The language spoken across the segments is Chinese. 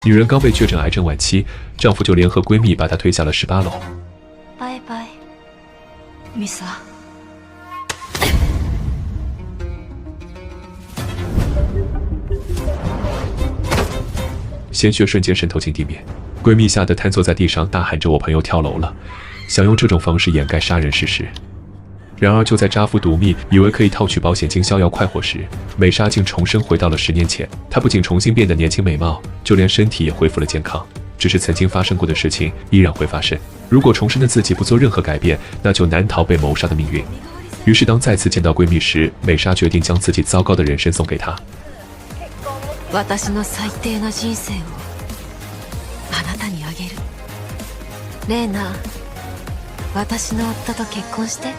女人刚被确诊癌症晚期，丈夫就联合闺蜜把她推下了18楼。拜拜，米萨。鲜血瞬间渗透进地面，闺蜜吓得瘫坐在地上，大喊着：“我朋友跳楼了！”想用这种方式掩盖杀人事实。然而，就在扎夫赌密，以为可以套取保险金逍遥快活时，美莎竟重生回到了10年前。她不仅重新变得年轻美貌，就连身体也恢复了健康。只是曾经发生过的事情依然会发生。如果重生的自己不做任何改变，那就难逃被谋杀的命运。于是，当再次见到闺蜜时，美莎决定将自己糟糕的人生送给她。私の最低な人生をあなたにあげる。レーナ、私の夫と結婚して。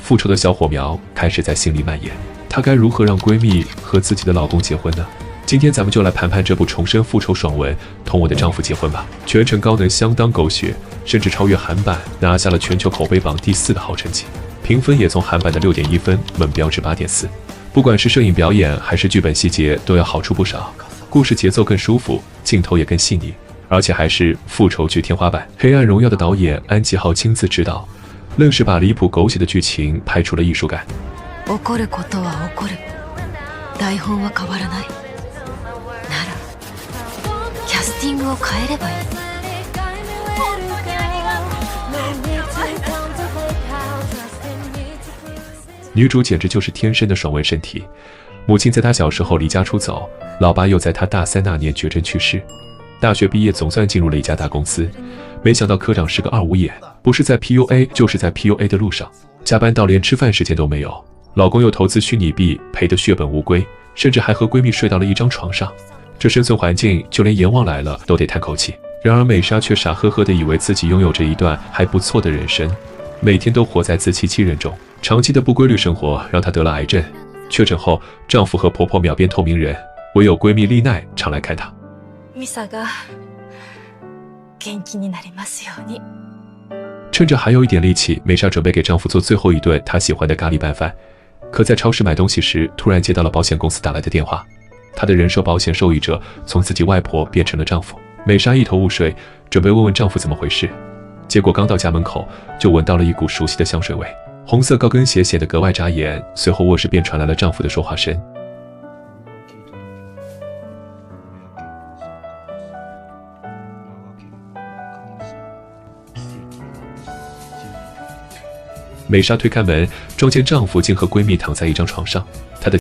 复仇的小火苗开始在心里蔓延，她该如何让闺蜜和自己的老公结婚呢？今天咱们就来盘盘这部重生复仇爽文《同我的丈夫结婚吧》。全程高能，相当狗血，甚至超越韩版，拿下了全球口碑榜第4的好成绩，评分也从韩版的6.1分猛飙至8.4。不管是摄影表演还是剧本细节，都要好出不少。故事节奏更舒服，镜头也更细腻，而且还是复仇剧天花板。《黑暗荣耀》的导演安吉浩亲自指导，愣是把离谱狗血的剧情拍出了艺术感。起こることは起こる。台本は変わらない。なら、キャスティングを変えればいい。女主简直就是天生的爽文身体。母亲在她小时候离家出走，老爸又在她大3那年绝症去世。大学毕业总算进入了一家大公司，没想到科长是个二五眼，不是在 PUA 就是在 PUA 的路上，加班到连吃饭时间都没有。老公又投资虚拟币，赔得血本无归，甚至还和闺蜜睡到了一张床上。这生存环境，就连阎王来了都得叹口气。然而美莎却傻呵呵地以为自己拥有着一段还不错的人生，每天都活在自欺欺人中。长期的不规律生活让她得了癌症，确诊后，丈夫和婆婆秒变透明人，唯有闺蜜丽奈常来看她。ミサが元気になりますように。趁着还有一点力气，美莎准备给丈夫做最后一顿她喜欢的咖喱拌饭。可在超市买东西时，突然接到了保险公司打来的电话，她的人寿保险受益者从自己外婆变成了丈夫。美莎一头雾水，准备问问丈夫怎么回事，结果刚到家门口，就闻到了一股熟悉的香水味。红色高跟鞋显得格外扎眼，随后卧室便传来了丈夫的说话声。美莎推开门，撞见丈夫竟和闺蜜躺在一张床上，她的